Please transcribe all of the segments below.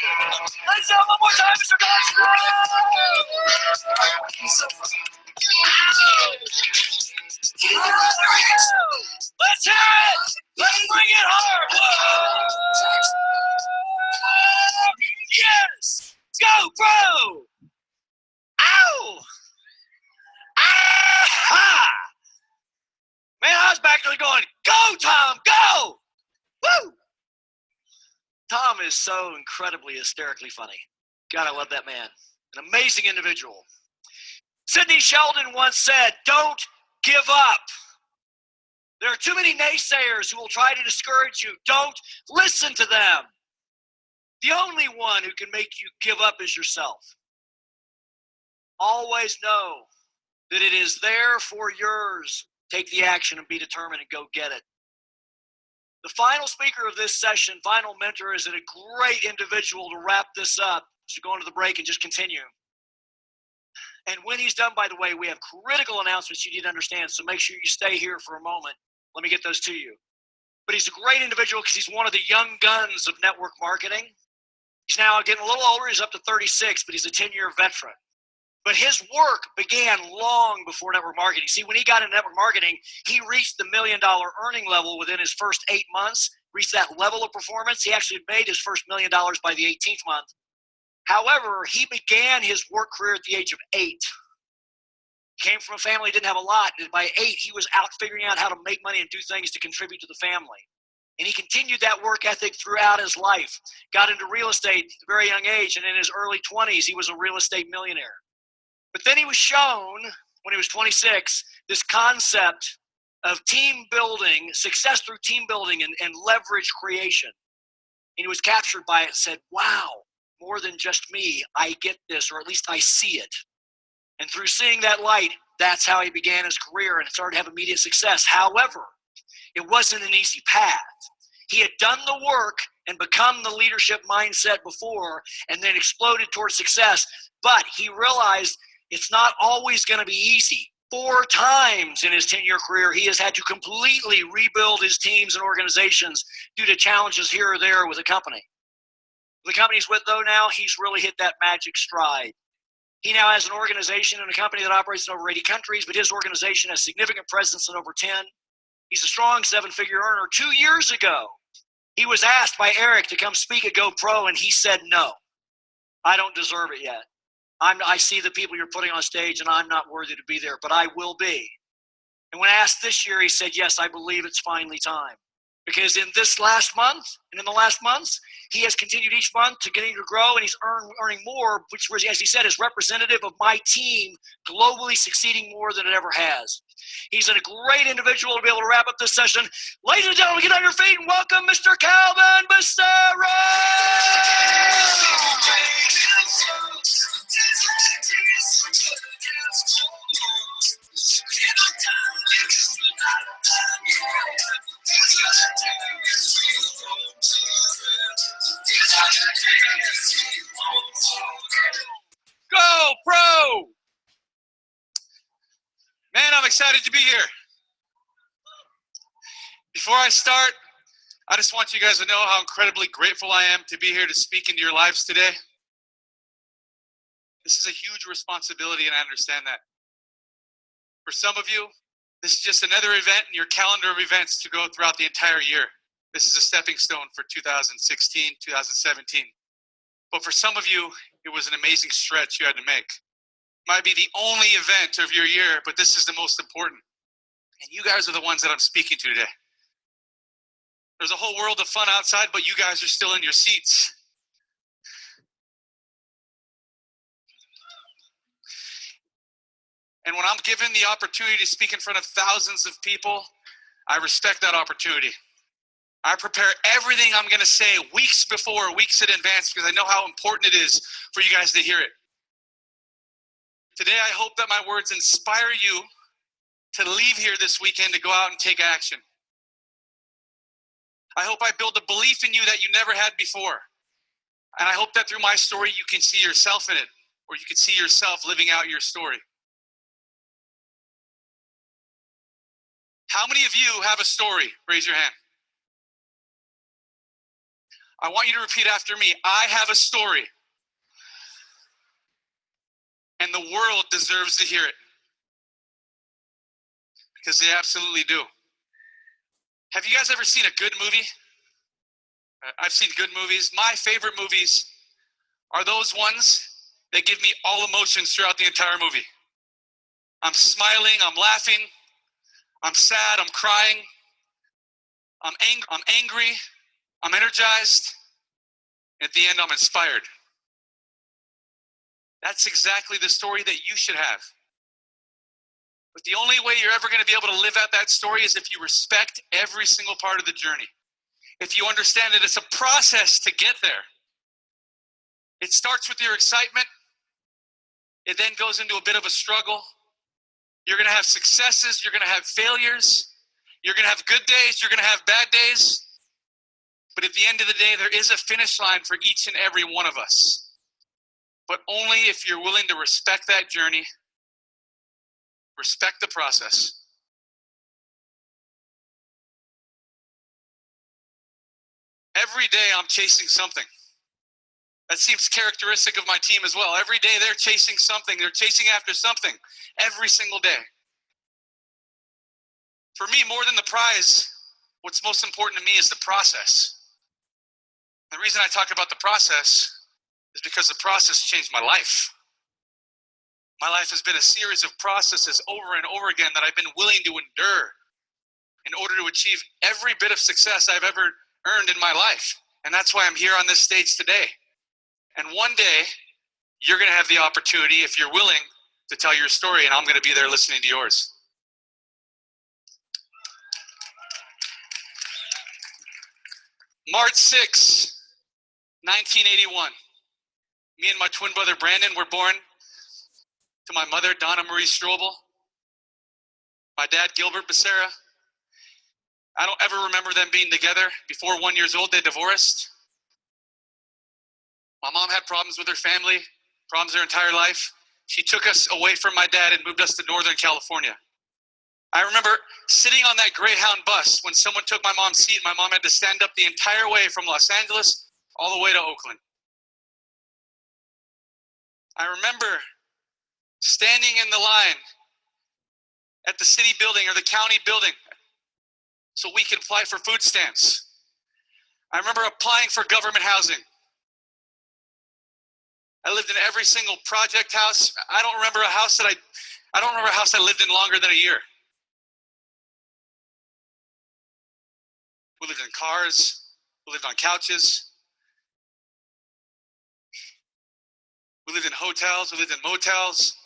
Let's do it one more time, Mr. Dodson. Let's hear it. Let's bring it hard. Whoa. Yes. Go, bro. Ow. Ah. Man, I was back there going, go, Tom, go. Woo. Tom is so incredibly hysterically funny. God, I love that man. An amazing individual. Sidney Sheldon once said, don't give up. There are too many naysayers who will try to discourage you. Don't listen to them. The only one who can make you give up is yourself. Always know that it is there for yours. Take the action and be determined and go get it. The final speaker of this session, final mentor, is a great individual to wrap this up. So go into the break and just continue. And when he's done, by the way, we have critical announcements you need to understand, so make sure you stay here for a moment. Let me get those to you. But he's a great individual because he's one of the young guns of network marketing. He's now getting a little older. He's up to 36, but he's a 10-year veteran. But his work began long before network marketing. See, when he got into network marketing, he reached the $1 million earning level within his first 8 months, reached that level of performance. He actually made his first $1 million by the 18th month. However, he began his work career at the age of 8. Came from a family that didn't have a lot. And by 8, he was out figuring out how to make money and do things to contribute to the family. And he continued that work ethic throughout his life. Got into real estate at a very young age, and in his early 20s, he was a real estate millionaire. But then he was shown, when he was 26, this concept of team building, success through team building and leverage creation. And he was captured by it and said, wow, more than just me, I get this, or at least I see it. And through seeing that light, that's how he began his career and started to have immediate success. However, it wasn't an easy path. He had done the work and become the leadership mindset before and then exploded towards success. But he realized it's not always going to be easy. 4 times in his 10-year career, he has had to completely rebuild his teams and organizations due to challenges here or there with a company. The company he's with, though, now, he's really hit that magic stride. He now has an organization and a company that operates in over 80 countries, but his organization has significant presence in over 10. He's a strong 7-figure earner. 2 years ago, he was asked by Eric to come speak at GoPro, and he said, no, I don't deserve it yet. I see the people you're putting on stage, and I'm not worthy to be there, but I will be. And when asked this year, he said, yes, I believe it's finally time. Because in this last month, and in the last months, he has continued each month to continue to grow, and he's earning more, which, as he said, is representative of my team globally succeeding more than it ever has. He's a great individual to be able to wrap up this session. Ladies and gentlemen, get on your feet and welcome Mr. Calvin Becerra! Go, Pro! Man, I'm excited to be here. Before I start, I just want you guys to know how incredibly grateful I am to be here to speak into your lives today. This is a huge responsibility, and I understand that. For some of you, this is just another event in your calendar of events to go throughout the entire year. This is a stepping stone for 2016, 2017. But for some of you, it was an amazing stretch you had to make. Might be the only event of your year, but this is the most important. And you guys are the ones that I'm speaking to today. There's a whole world of fun outside, but you guys are still in your seats. And when I'm given the opportunity to speak in front of thousands of people, I respect that opportunity. I prepare everything I'm going to say weeks before, weeks in advance, because I know how important it is for you guys to hear it. Today, I hope that my words inspire you to leave here this weekend to go out and take action. I hope I build a belief in you that you never had before. And I hope that through my story, you can see yourself in it, or you can see yourself living out your story. How many of you have a story? Raise your hand. I want you to repeat after me. I have a story. And the world deserves to hear it. Because they absolutely do. Have you guys ever seen a good movie? I've seen good movies. My favorite movies are those ones that give me all emotions throughout the entire movie. I'm smiling, I'm laughing, I'm sad, I'm crying, I'm angry, I'm energized. At the end, I'm inspired. That's exactly the story that you should have. But the only way you're ever going to be able to live out that story is if you respect every single part of the journey. If you understand that it's a process to get there. It starts with your excitement. It then goes into a bit of a struggle. You're going to have successes. You're going to have failures. You're going to have good days. You're going to have bad days. But at the end of the day, there is a finish line for each and every one of us. But only if you're willing to respect that journey, respect the process. Every day I'm chasing something. That seems characteristic of my team as well. Every day they're chasing something. They're chasing after something every single day. For me, more than the prize, what's most important to me is the process. The reason I talk about the process is because the process changed my life. My life has been a series of processes over and over again that I've been willing to endure in order to achieve every bit of success I've ever earned in my life. And that's why I'm here on this stage today. And one day, you're going to have the opportunity, if you're willing, to tell your story, and I'm going to be there listening to yours. March 6, 1981. Me and my twin brother Brandon were born to my mother, Donna Marie Strobel, my dad, Gilbert Becerra. I don't ever remember them being together. Before 1 year old, they divorced. My mom had problems with her family, problems her entire life. She took us away from my dad and moved us to Northern California. I remember sitting on that Greyhound bus when someone took my mom's seat. My mom had to stand up the entire way from Los Angeles all the way to Oakland. I remember standing in the line at the city building or the county building so we could apply for food stamps. I remember applying for government housing. I lived in every single project house. I don't remember a house I lived in longer than a year. We lived in cars. We lived on couches. We lived in hotels. We lived in motels.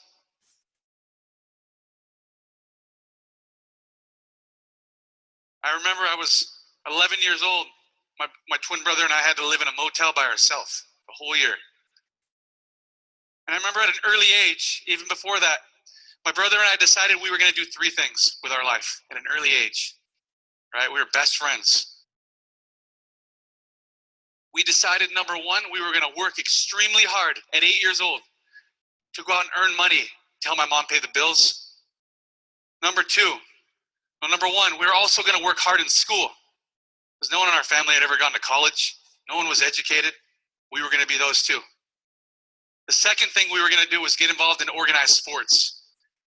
I remember I was 11 years old. My twin brother and I had to live in a motel by ourselves the whole year. And I remember at an early age, even before that, my brother and I decided we were going to do three things with our life at an early age. Right? We were best friends. We decided, number one, we were going to work extremely hard at 8 years old to go out and earn money to help my mom pay the bills. Number one, we were also going to work hard in school because no one in our family had ever gone to college. No one was educated. We were going to be those two. The second thing we were going to do was get involved in organized sports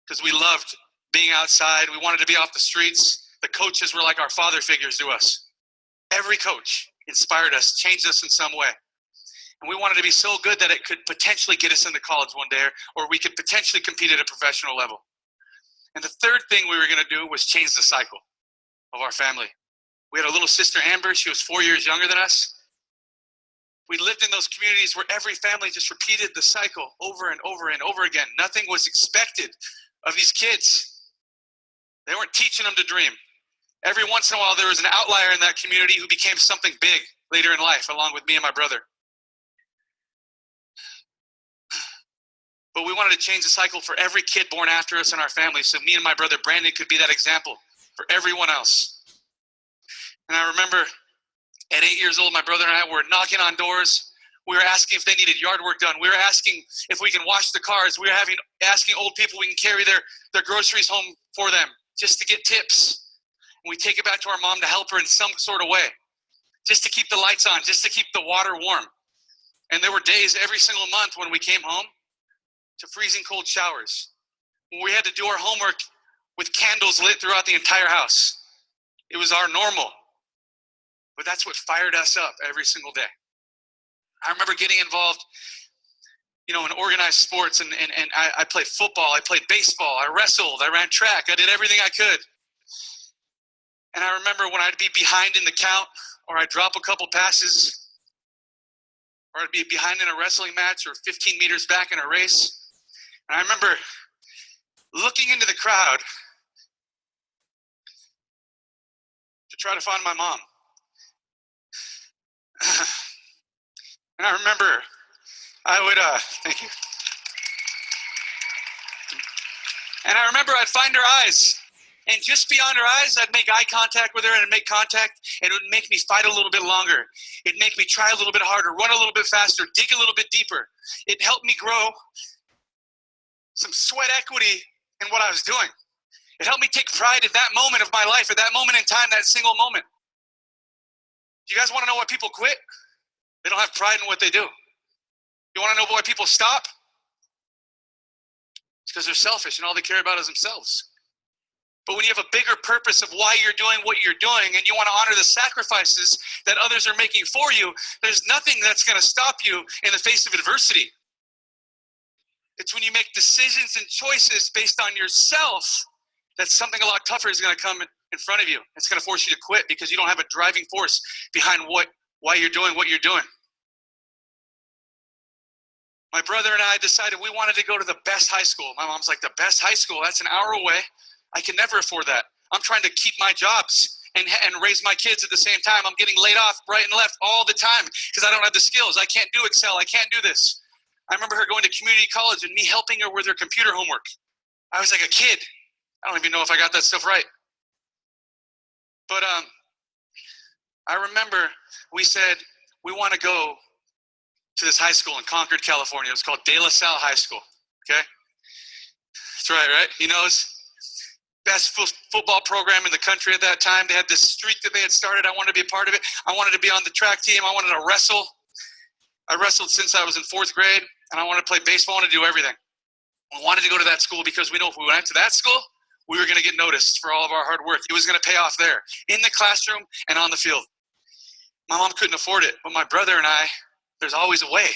because we loved being outside. We wanted to be off the streets. The coaches were like our father figures to us. Every coach inspired us, changed us in some way. And we wanted to be so good that it could potentially get us into college one day, or we could potentially compete at a professional level. And the third thing we were going to do was change the cycle of our family. We had a little sister, Amber. She was 4 years younger than us. We lived in those communities where every family just repeated the cycle over and over and over again. Nothing was expected of these kids. They weren't teaching them to dream. Every once in a while, there was an outlier in that community who became something big later in life, along with me and my brother. But we wanted to change the cycle for every kid born after us in our family, so me and my brother Brandon could be that example for everyone else. And I remember at 8 years old, my brother and I were knocking on doors. We were asking if they needed yard work done. We were asking if we can wash the cars. We were asking old people we can carry their groceries home for them just to get tips. And we take it back to our mom to help her in some sort of way. just to keep the lights on, just to keep the water warm. And there were days every single month when we came home to freezing cold showers, when we had to do our homework with candles lit throughout the entire house. It was our normal. But that's what fired us up every single day. I remember getting involved, in organized sports, and I played football, I played baseball, I wrestled, I ran track, I did everything I could. And I remember when I'd be behind in the count, or I'd drop a couple passes, or I'd be behind in a wrestling match, or 15 meters back in a race. And I remember looking into the crowd to try to find my mom. And I remember I would, thank you. And I remember I'd find her eyes, and just beyond her eyes, I'd make eye contact with her, and make contact, and it would make me fight a little bit longer. It'd make me try a little bit harder, run a little bit faster, dig a little bit deeper. It helped me grow some sweat equity in what I was doing. It helped me take pride in that moment of my life, at that moment in time, that single moment. Do you guys want to know why people quit? They don't have pride in what they do. You want to know why people stop? It's because they're selfish and all they care about is themselves. But when you have a bigger purpose of why you're doing what you're doing, and you want to honor the sacrifices that others are making for you, there's nothing that's going to stop you in the face of adversity. It's when you make decisions and choices based on yourself that something a lot tougher is going to come in front of you. It's going to force you to quit because you don't have a driving force behind why you're doing what you're doing. My brother and I decided we wanted to go to the best high school. My mom's like, the best high school? That's an hour away. I can never afford that. I'm trying to keep my jobs and raise my kids at the same time. I'm getting laid off right and left all the time because I don't have the skills. I can't do Excel. I can't do this. I remember her going to community college and me helping her with her computer homework. I was like a kid. I don't even know if I got that stuff right. But I remember we said, we want to go to this high school in Concord, California. It was called De La Salle High School, okay? That's right? He knows. Best football program in the country at that time. They had this streak that they had started. I wanted to be a part of it. I wanted to be on the track team. I wanted to wrestle. I wrestled since I was in 4th grade, and I wanted to play baseball. I wanted to do everything. We wanted to go to that school because we know if we went to that school, we were going to get noticed for all of our hard work. It was going to pay off there, in the classroom and on the field. My mom couldn't afford it, but my brother and I, there's always a way.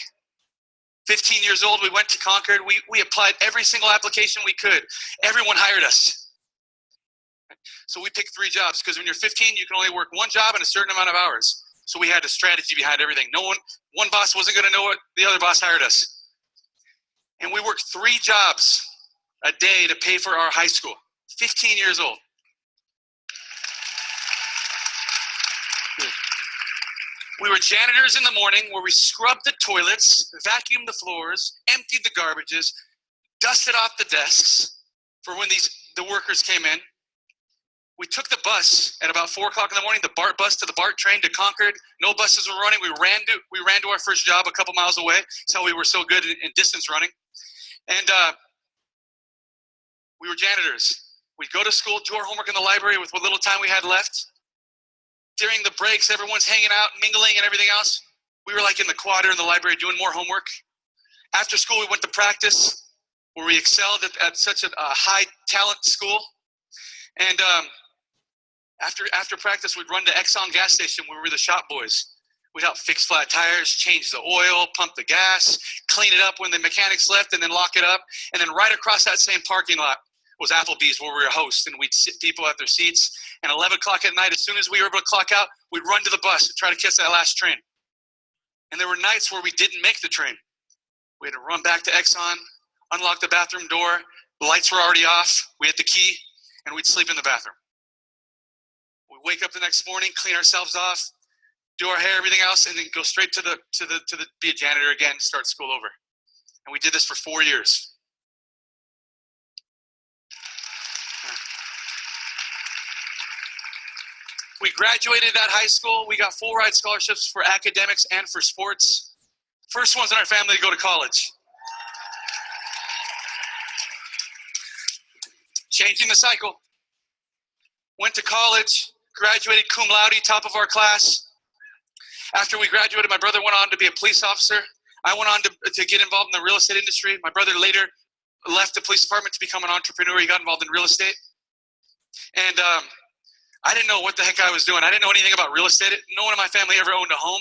15 years old, we went to Concord. We applied every single application we could. Everyone hired us. So we picked 3 jobs because when you're 15, you can only work 1 job in a certain amount of hours. So we had a strategy behind everything. One boss wasn't going to know what the other boss hired us. And we worked 3 jobs a day to pay for our high school. 15 years old. We were janitors in the morning where we scrubbed the toilets, vacuumed the floors, emptied the garbages, dusted off the desks for when the workers came in. We took the bus at about 4 o'clock in the morning, the BART bus to the BART train to Concord. No buses were running. We ran to our first job a couple miles away. That's how we were so good in distance running. And we were janitors. We'd go to school, do our homework in the library with what little time we had left. During the breaks, everyone's hanging out, mingling and everything else. We were like in the quad or in the library doing more homework. After school, we went to practice where we excelled at such a high talent school. And after practice, we'd run to Exxon gas station where we were the shop boys. We'd help fix flat tires, change the oil, pump the gas, clean it up when the mechanics left, and then lock it up. And then right across that same parking lot was Applebee's where we were hosts, and we'd sit people at their seats. And 11 o'clock at night, as soon as we were able to clock out, we'd run to the bus and try to catch that last train. And there were nights where we didn't make the train. We had to run back to Exxon, unlock the bathroom door. The lights were already off. We had the key, and we'd sleep in the bathroom. We'd wake up the next morning, clean ourselves off, do our hair, everything else, and then go straight to be a janitor again, start school over. And we did this for 4 years. We graduated that high school. We got full ride scholarships for academics and for sports. First ones in our family to go to college. Changing the cycle. Went to college, graduated cum laude, top of our class. After we graduated, my brother went on to be a police officer. I went on to get involved in the real estate industry. My brother later left the police department to become an entrepreneur. He got involved in real estate. And I didn't know what the heck I was doing. I didn't know anything about real estate. No one in my family ever owned a home.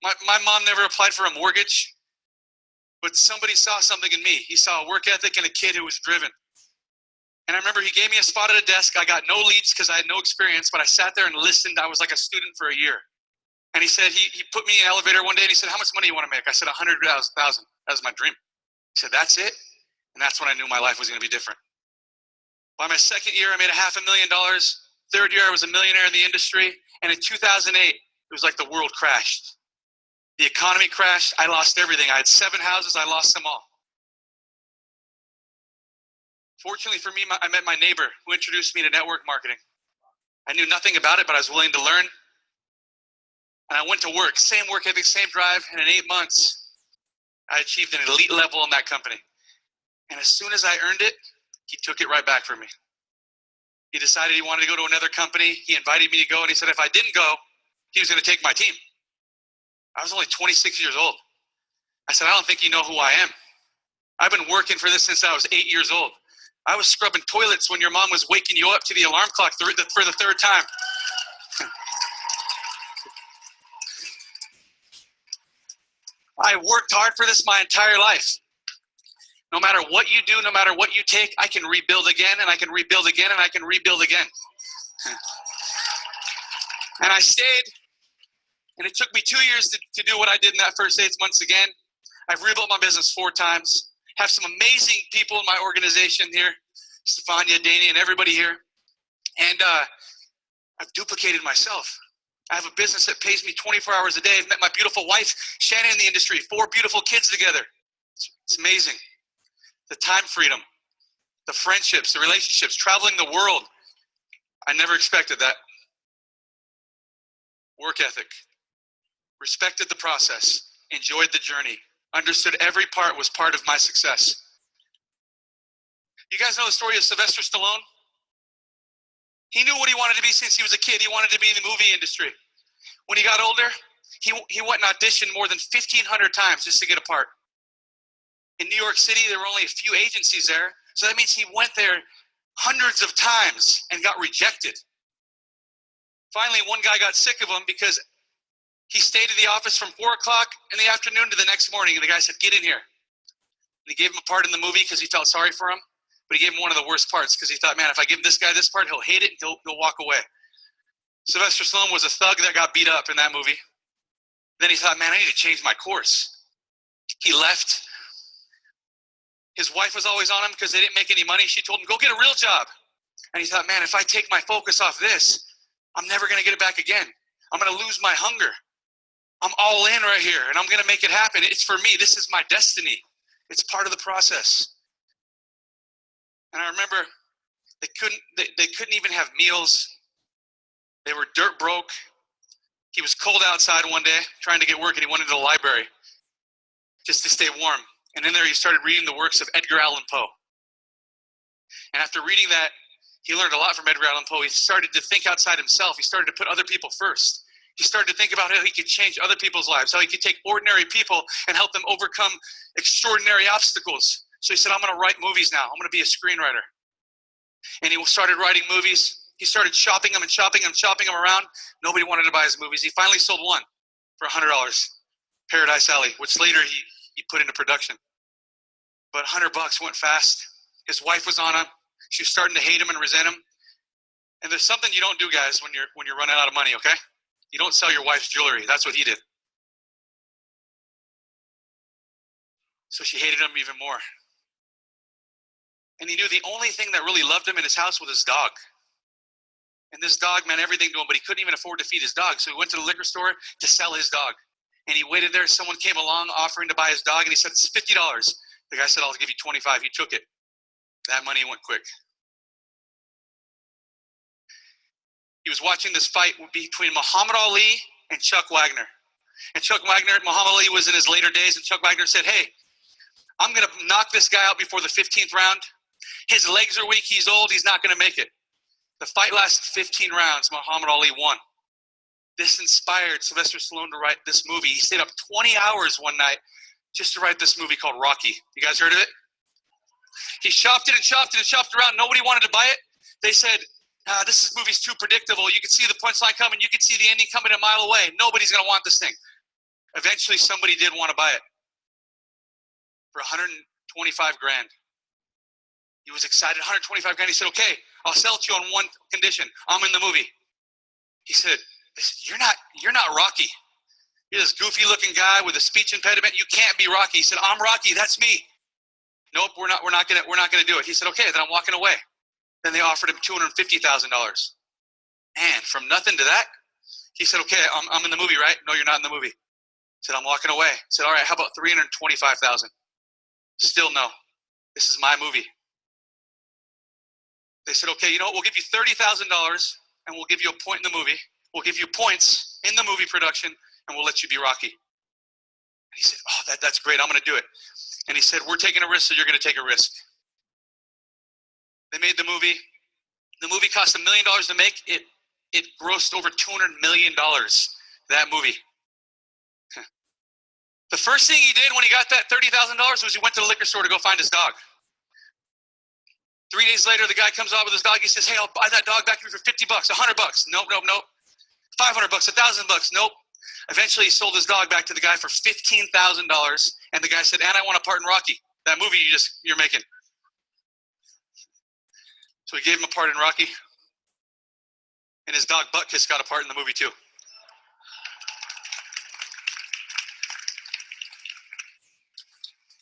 My mom never applied for a mortgage. But somebody saw something in me. He saw a work ethic and a kid who was driven. And I remember he gave me a spot at a desk. I got no leads because I had no experience, but I sat there and listened. I was like a student for a year. And he said, he put me in an elevator one day and he said, how much money do you want to make? I said, 100,000. That was my dream. He said, that's it? And that's when I knew my life was going to be different. By my second year, I made $500,000. Third year, I was a millionaire in the industry. And in 2008, it was like the world crashed. The economy crashed. I lost everything. I had 7 houses. I lost them all. Fortunately for me, I met my neighbor who introduced me to network marketing. I knew nothing about it, but I was willing to learn. And I went to work, same work ethic, same drive, and in 8 months, I achieved an elite level in that company. And as soon as I earned it, he took it right back from me. He decided he wanted to go to another company. He invited me to go, and he said if I didn't go, he was going to take my team. I was only 26 years old. I said, I don't think you know who I am. I've been working for this since I was 8 years old. I was scrubbing toilets when your mom was waking you up to the alarm clock for the third time. I worked hard for this my entire life. No matter what you do, no matter what you take, I can rebuild again, and I can rebuild again, and I can rebuild again. And I stayed, and it took me 2 years to do what I did in that first 8 months again. I've rebuilt my business 4 times. Have some amazing people in my organization here, Stefania, Danny, and everybody here. And I've duplicated myself. I have a business that pays me 24 hours a day. I've met my beautiful wife, Shannon, in the industry, 4 beautiful kids together. It's amazing. The time freedom, the friendships, the relationships, traveling the world. I never expected that. Work ethic. Respected the process. Enjoyed the journey. Understood every part was part of my success. You guys know the story of Sylvester Stallone? He knew what he wanted to be since he was a kid. He wanted to be in the movie industry. When he got older, he went and auditioned more than 1,500 times just to get a part. In New York City, there were only a few agencies there. So that means he went there hundreds of times and got rejected. Finally, one guy got sick of him because he stayed at the office from 4 o'clock in the afternoon to the next morning. And the guy said, get in here. And he gave him a part in the movie because he felt sorry for him. But he gave him one of the worst parts because he thought, man, if I give this guy this part, he'll hate it and he'll walk away. Sylvester Stallone was a thug that got beat up in that movie. Then he thought, man, I need to change my course. He left. His wife was always on him because they didn't make any money. She told him, go get a real job. And he thought, man, if I take my focus off this, I'm never going to get it back again. I'm going to lose my hunger. I'm all in right here, and I'm going to make it happen. It's for me. This is my destiny. It's part of the process. And I remember they couldn't even have meals. They were dirt broke. He was cold outside one day trying to get work, and he went into the library just to stay warm. And in there he started reading the works of Edgar Allan Poe. And after reading that, he learned a lot from Edgar Allan Poe. He started to think outside himself. He started to put other people first. He started to think about how he could change other people's lives, how he could take ordinary people and help them overcome extraordinary obstacles. So he said, I'm going to write movies now. I'm going to be a screenwriter. And he started writing movies. He started shopping them and shopping them around. Nobody wanted to buy his movies. He finally sold one for $100, Paradise Alley, which later he put into production. But $100 went fast. His wife was on him. She was starting to hate him and resent him. And there's something you don't do, guys, when you're running out of money, okay? You don't sell your wife's jewelry. That's what he did. So she hated him even more. And he knew the only thing that really loved him in his house was his dog. And this dog meant everything to him, but he couldn't even afford to feed his dog. So he went to the liquor store to sell his dog. And he waited there. Someone came along offering to buy his dog, and he said, it's $50. The guy said, I'll give you $25. He took it. That money went quick. He was watching this fight between Muhammad Ali and Chuck Wagner. And Muhammad Ali was in his later days, and Chuck Wagner said, hey, I'm going to knock this guy out before the 15th round. His legs are weak. He's old. He's not going to make it. The fight lasted 15 rounds. Muhammad Ali won. This inspired Sylvester Stallone to write this movie. He stayed up 20 hours one night just to write this movie called Rocky. You guys heard of it? He shopped it and shopped it and shopped around. Nobody wanted to buy it. They said, this movie's too predictable. You can see the punchline coming. You can see the ending coming a mile away. Nobody's going to want this thing. Eventually, somebody did want to buy it for $125 grand. He was excited, $125 grand. He said, okay, I'll sell it to you on one condition. I'm in the movie. He said, you're not Rocky. You're this goofy looking guy with a speech impediment. You can't be Rocky. He said, I'm Rocky. That's me. Nope, we're not gonna do it. He said, okay, then I'm walking away. Then they offered him $250,000. And from nothing to that, he said, okay, I'm in the movie, right? No, you're not in the movie. He said, I'm walking away. He said, all right, how about $325,000? Still no. This is my movie. They said, okay, you know what? We'll give you $30,000 and we'll give you a point in the movie. We'll give you points in the movie production and we'll let you be Rocky. And he said, oh, that's great. I'm going to do it. And he said, we're taking a risk, so you're going to take a risk. They made the movie. The movie cost $1 million to make. It grossed over $200 million, that movie. The first thing he did when he got that $30,000 was he went to the liquor store to go find his dog. 3 days later, the guy comes out with his dog. He says, hey, I'll buy that dog back for $50, $100. Nope. $500, $1,000. Nope. Eventually, he sold his dog back to the guy for $15,000. And the guy said, and I want a part in Rocky, that movie you're making. So he gave him a part in Rocky. And his dog Butkus got a part in the movie too.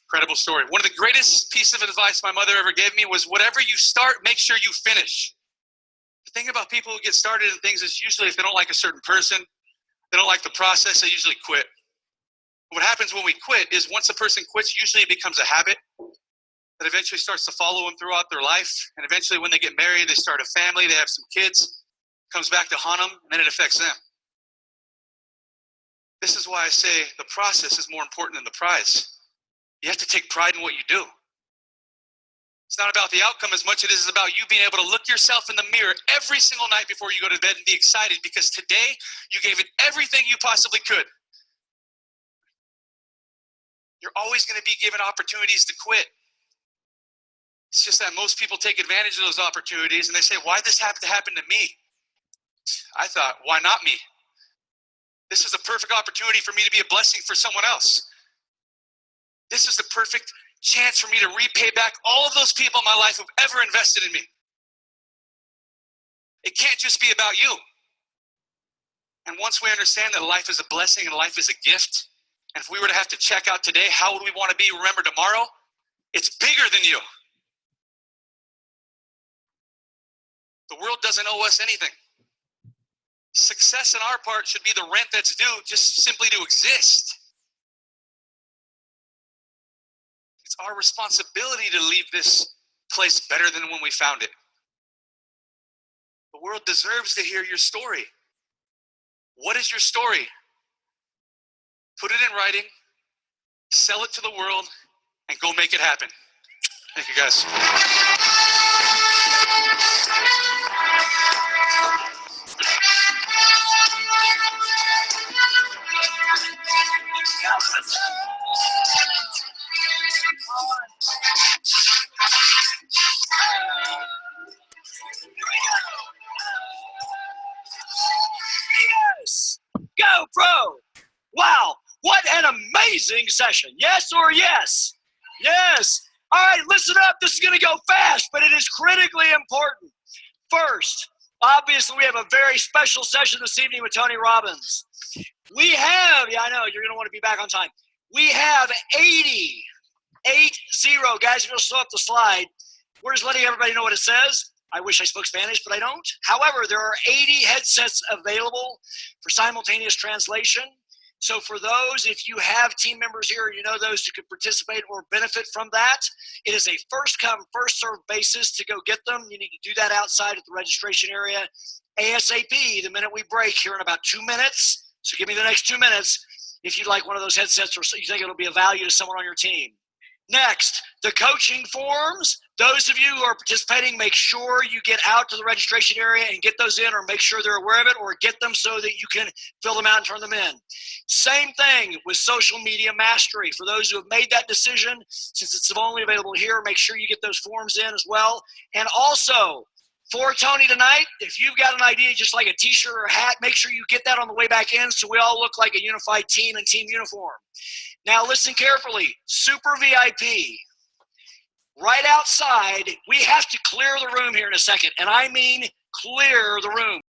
Incredible story. One of the greatest pieces of advice my mother ever gave me was, whatever you start, make sure you finish. The thing about people who get started in things is usually if they don't like a certain person, they don't like the process, they usually quit. What happens when we quit is once a person quits, usually it becomes a habit that eventually starts to follow them throughout their life. And eventually when they get married, they start a family, they have some kids, comes back to haunt them, and then it affects them. This is why I say the process is more important than the prize. You have to take pride in what you do. It's not about the outcome as much as it is about you being able to look yourself in the mirror every single night before you go to bed and be excited because today you gave it everything you possibly could. You're always going to be given opportunities to quit. It's just that most people take advantage of those opportunities and they say, why did this have to happen to me? I thought, why not me? This is a perfect opportunity for me to be a blessing for someone else. This is the perfect chance for me to repay back all of those people in my life who've ever invested in me. It can't just be about you. And once we understand that life is a blessing and life is a gift, and if we were to have to check out today, how would we want to be remembered tomorrow? It's bigger than you. The world doesn't owe us anything. Success on our part should be the rent that's due just simply to exist. It's our responsibility to leave this place better than when we found it. The world deserves to hear your story. What is your story? Put it in writing, sell it to the world, and go make it happen. Thank you, guys. Yes! Go, Pro! Wow, what an amazing session. Yes or yes? Yes. All right, listen up. This is going to go fast, but it is critically important. First, obviously, we have a very special session this evening with Tony Robbins. We have, I know, you're going to want to be back on time. We have 80, guys, if you'll slow up the slide. We're just letting everybody know what it says. I wish I spoke Spanish, but I don't. However, there are 80 headsets available for simultaneous translation. So for those, if you have team members here, you know those who could participate or benefit from that, it is a first-come, first-served basis to go get them. You need to do that outside at the registration area ASAP the minute we break here in about 2 minutes. So give me the next 2 minutes if you'd like one of those headsets or you think it'll be of value to someone on your team. Next, the coaching forms. Those of you who are participating, make sure you get out to the registration area and get those in, or make sure they're aware of it, or get them so that you can fill them out and turn them in. Same thing with social media mastery. For those who have made that decision, since it's only available here, make sure you get those forms in as well. And also, for Tony tonight, if you've got an idea just like a t-shirt or a hat, make sure you get that on the way back in so we all look like a unified team in team uniform. Now listen carefully, Super VIP. Right outside, we have to clear the room here in a second, and I mean clear the room.